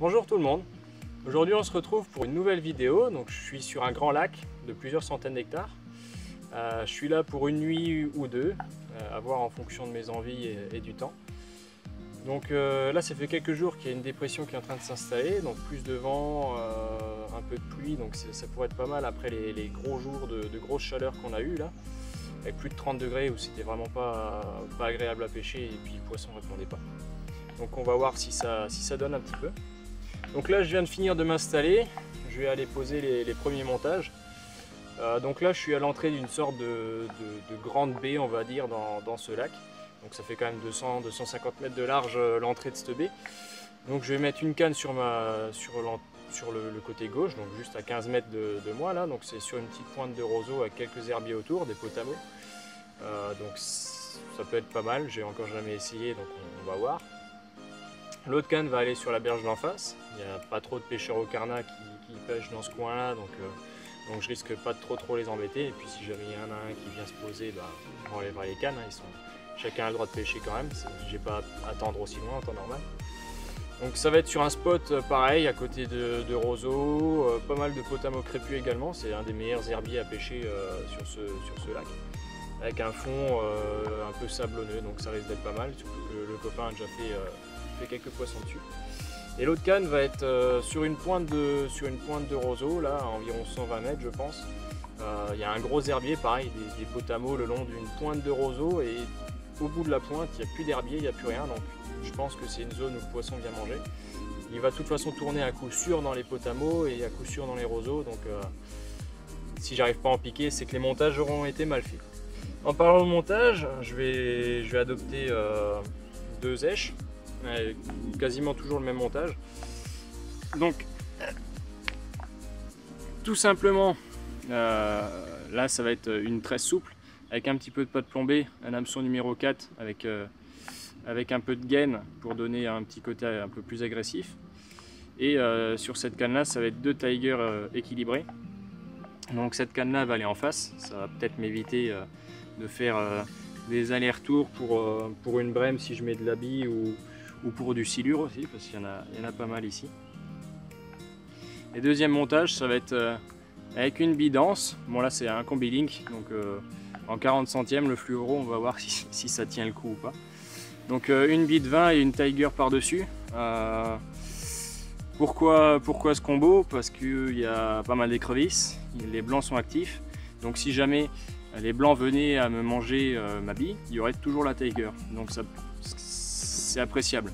Bonjour tout le monde. Aujourd'hui on se retrouve pour une nouvelle vidéo. Donc je suis sur un grand lac de plusieurs centaines d'hectares. Je suis là pour une nuit ou deux, à voir en fonction de mes envies et du temps. Donc là ça fait quelques jours qu'il y a une dépression qui est en train de s'installer, donc plus de vent, un peu de pluie, donc ça pourrait être pas mal après les gros jours de grosse chaleur qu'on a eu là, avec plus de 30 degrés où c'était vraiment pas agréable à pêcher et puis le poisson ne répondait pas. Donc on va voir si ça donne un petit peu. Donc là je viens de finir de m'installer, je vais aller poser les premiers montages. Donc là je suis à l'entrée d'une sorte de grande baie on va dire dans ce lac. Donc ça fait quand même 200-250 mètres de large l'entrée de cette baie. Donc je vais mettre une canne sur le côté gauche, donc juste à 15 mètres de moi là. Donc c'est sur une petite pointe de roseau avec quelques herbiers autour, des potamos. Donc ça peut être pas mal, j'ai encore jamais essayé donc on va voir. L'autre canne va aller sur la berge d'en face. Il n'y a pas trop de pêcheurs au carnat qui pêchent dans ce coin là, donc je risque pas de trop les embêter. Et puis si jamais il y en a un qui vient se poser, on enlèvera les cannes, hein, chacun a le droit de pêcher quand même, j'ai pas à attendre aussi loin en temps normal. Donc ça va être sur un spot pareil à côté de roseaux, pas mal de potamos crépus également, c'est un des meilleurs herbiers à pêcher sur ce lac. Avec un fond un peu sablonneux, donc ça risque d'être pas mal, surtout que le copain a déjà fait quelques poissons dessus. Et l'autre canne va être sur une pointe de roseau, là à environ 120 mètres je pense. Il y a un gros herbier, pareil, des potamos le long d'une pointe de roseau, et au bout de la pointe, il n'y a plus d'herbier, il n'y a plus rien, donc je pense que c'est une zone où le poisson vient manger. Il va de toute façon tourner à coup sûr dans les potamos et à coup sûr dans les roseaux, donc si j'arrive pas à en piquer, c'est que les montages auront été mal faits. En parlant de montage, je vais adopter deux èches, quasiment toujours le même montage. Donc, tout simplement, là ça va être une tresse souple, avec un petit peu de pâte plombée, un hameçon numéro 4 avec un peu de gaine pour donner un petit côté un peu plus agressif. Et sur cette canne là, ça va être deux Tiger équilibrés. Donc cette canne là va aller en face, ça va peut-être m'éviter de faire des allers-retours pour une brème si je mets de la bille ou pour du silure aussi, parce qu'il y en a pas mal ici. Et deuxième montage, ça va être avec une bille dense. Bon là c'est un combi link, donc en 40 centièmes le fluoro, on va voir si ça tient le coup ou pas. Donc une bille de 20 et une Tiger par dessus. Pourquoi ce combo? Parce qu'il y a pas mal d'écrevisses, les blancs sont actifs, donc si jamais les blancs venaient à me manger ma bille, il y aurait toujours la Tiger, donc c'est appréciable.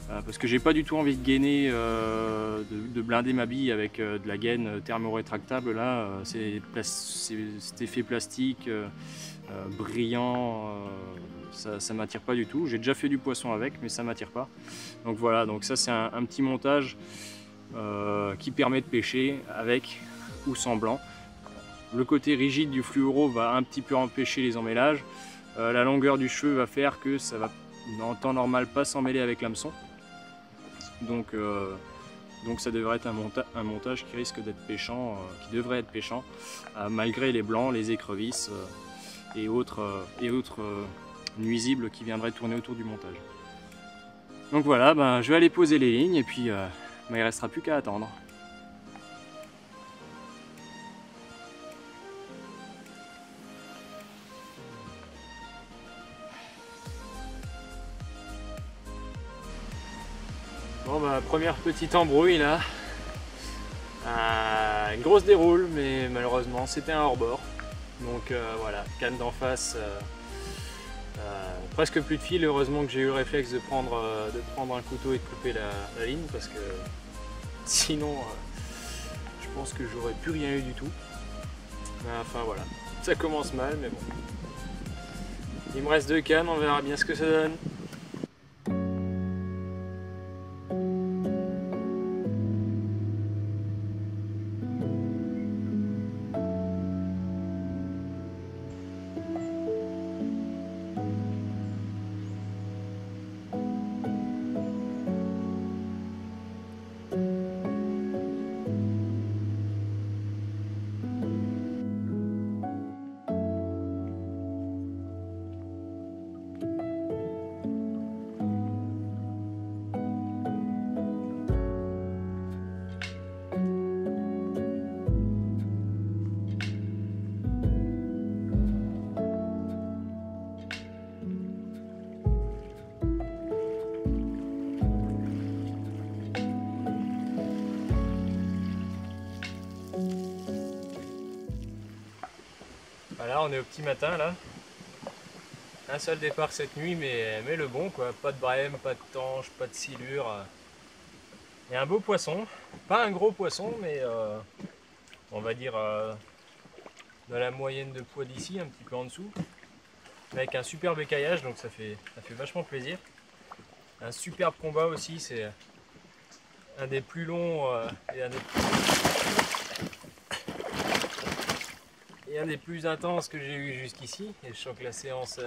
Parce que j'ai pas du tout envie de gainer, de blinder ma bille avec de la gaine thermorétractable. Là, cet effet plastique brillant, ça m'attire pas du tout. J'ai déjà fait du poisson avec, mais ça m'attire pas. Donc voilà, donc ça c'est un petit montage qui permet de pêcher avec ou sans blanc. Le côté rigide du fluoro va un petit peu empêcher les emmêlages. La longueur du cheveu va faire que ça va en temps normal pas s'emmêler avec l'hameçon. Donc ça devrait être un montage qui risque d'être pêchant, qui devrait être pêchant, malgré les blancs, les écrevisses et autres nuisibles qui viendraient tourner autour du montage. Donc voilà, je vais aller poser les lignes et puis il ne restera plus qu'à attendre. Bon première petite embrouille là, une grosse déroule, mais malheureusement c'était un hors-bord, donc voilà, canne d'en face, presque plus de fil. Heureusement que j'ai eu le réflexe de prendre un couteau et de couper la ligne, parce que sinon je pense que j'aurais plus rien eu du tout. Enfin voilà, ça commence mal, mais bon, il me reste deux cannes, on verra bien ce que ça donne. on est au petit matin là. Un seul départ cette nuit, mais le bon quoi. Pas de brème, pas de tanche, pas de silure. Et un beau poisson. Pas un gros poisson, mais on va dire dans la moyenne de poids d'ici, un petit peu en dessous. Avec un superbe écaillage, donc ça fait vachement plaisir. Un superbe combat aussi, c'est un des plus longs et un des plus intenses que j'ai eu jusqu'ici. Et je sens que la séance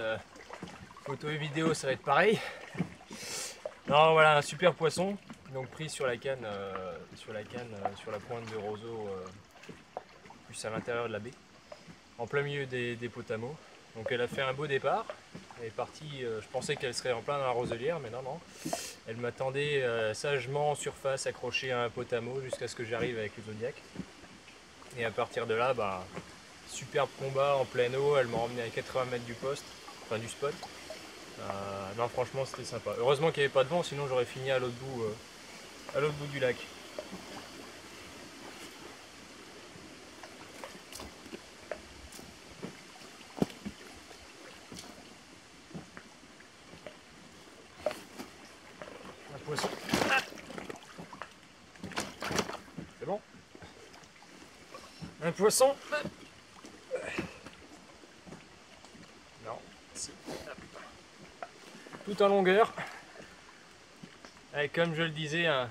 photo et vidéo ça va être pareil. Non, voilà, un super poisson, donc pris sur la canne, sur la pointe de roseau, plus à l'intérieur de la baie, en plein milieu des potamos. Donc elle a fait un beau départ. Elle est partie, je pensais qu'elle serait en plein dans la roselière, mais non, non. Elle m'attendait sagement en surface, accrochée à un potamo, jusqu'à ce que j'arrive avec le Zodiac. Et à partir de là, bah, superbe combat en pleine eau. Elle m'a emmené à 80 mètres du poste, enfin du spot. Non, franchement, c'était sympa. Heureusement qu'il n'y avait pas de vent, sinon j'aurais fini à l'autre bout du lac. Un poisson. C'est bon. Un poisson. Non, si. Tout en longueur. Avec, comme je le disais, un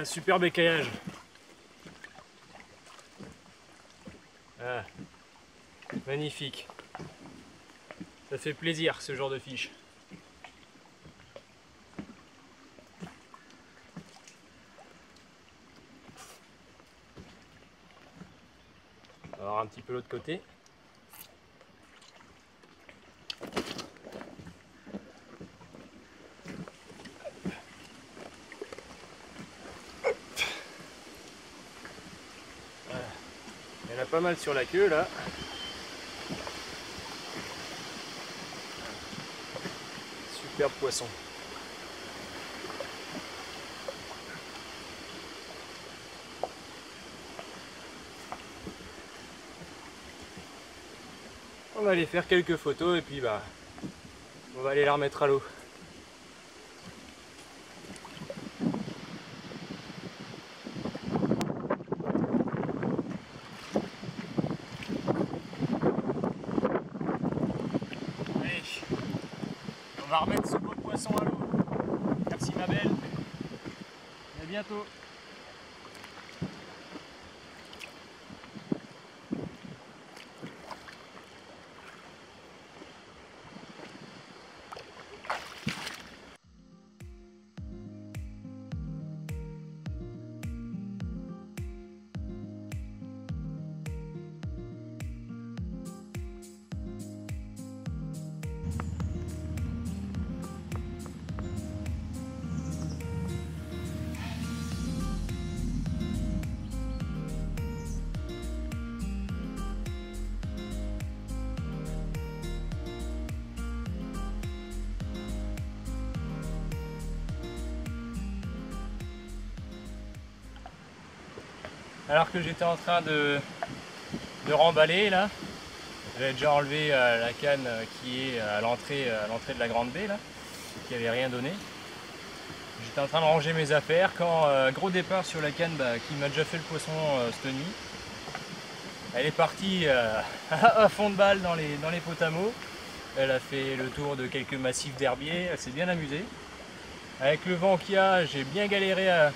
superbe écaillage. Ah, magnifique. Ça fait plaisir ce genre de fiche. On va voir un petit peu l'autre côté. Il y en a pas mal sur la queue là. Superbe poisson. On va aller faire quelques photos et puis bah on va aller la remettre à l'eau. Allez, on va remettre ce beau poisson à l'eau. Merci ma belle. À bientôt. Alors que j'étais en train de remballer là, j'avais déjà enlevé la canne qui est à l'entrée de la grande baie là, qui avait rien donné. J'étais en train de ranger mes affaires quand gros départ sur la canne qui m'a déjà fait le poisson cette nuit. Elle est partie à fond de balle dans les potamos. Elle a fait le tour de quelques massifs d'herbiers, elle s'est bien amusée. Avec le vent qu'il y a, j'ai bien galéré à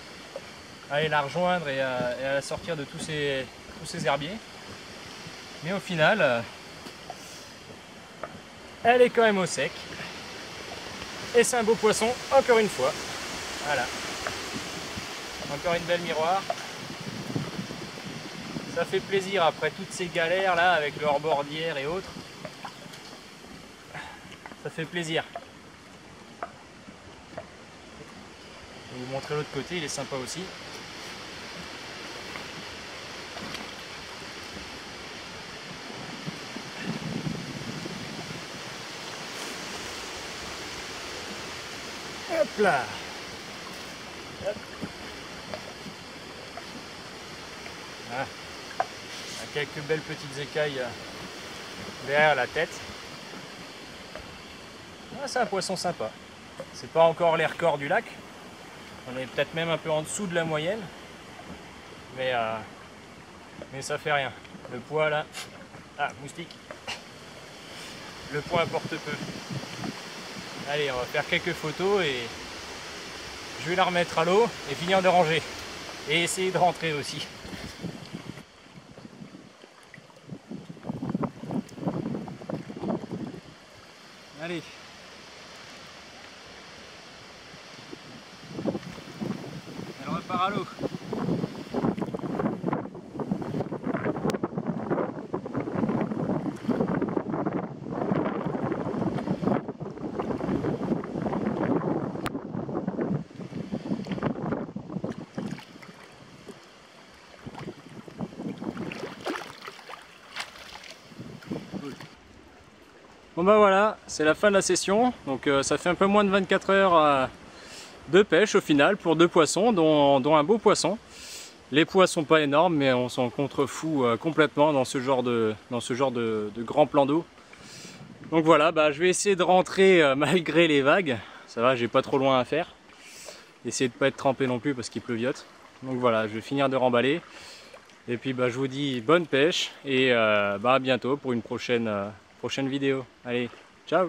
aller la rejoindre et à la sortir de tous ces herbiers. Mais au final, elle est quand même au sec. Et c'est un beau poisson, encore une fois. Voilà. Encore une belle miroir. Ça fait plaisir après toutes ces galères là avec le hors-bordière et autres. Ça fait plaisir. Je vais vous montrer l'autre côté, il est sympa aussi. Hop là. Hop. Ah. Quelques belles petites écailles derrière la tête. Ah, c'est un poisson sympa. C'est pas encore les records du lac. On est peut-être même un peu en dessous de la moyenne. Mais ça fait rien. Le poids là... Ah, moustique. Le poids importe peu. Allez, on va faire quelques photos et je vais la remettre à l'eau et finir de ranger. Et essayer de rentrer aussi. Allez. Elle repart à l'eau. Bon bah voilà, c'est la fin de la session, donc ça fait un peu moins de 24 heures de pêche au final pour 2 poissons, dont un beau poisson. Les poids sont pas énormes, mais on s'en contrefout complètement dans ce genre de grand plan d'eau. Donc voilà, bah, je vais essayer de rentrer malgré les vagues, ça va, j'ai pas trop loin à faire. Essayer de pas être trempé non plus parce qu'il pleuviote. Donc voilà, je vais finir de remballer. Et puis bah, je vous dis bonne pêche et bah, à bientôt pour une prochaine vidéo. Allez, ciao!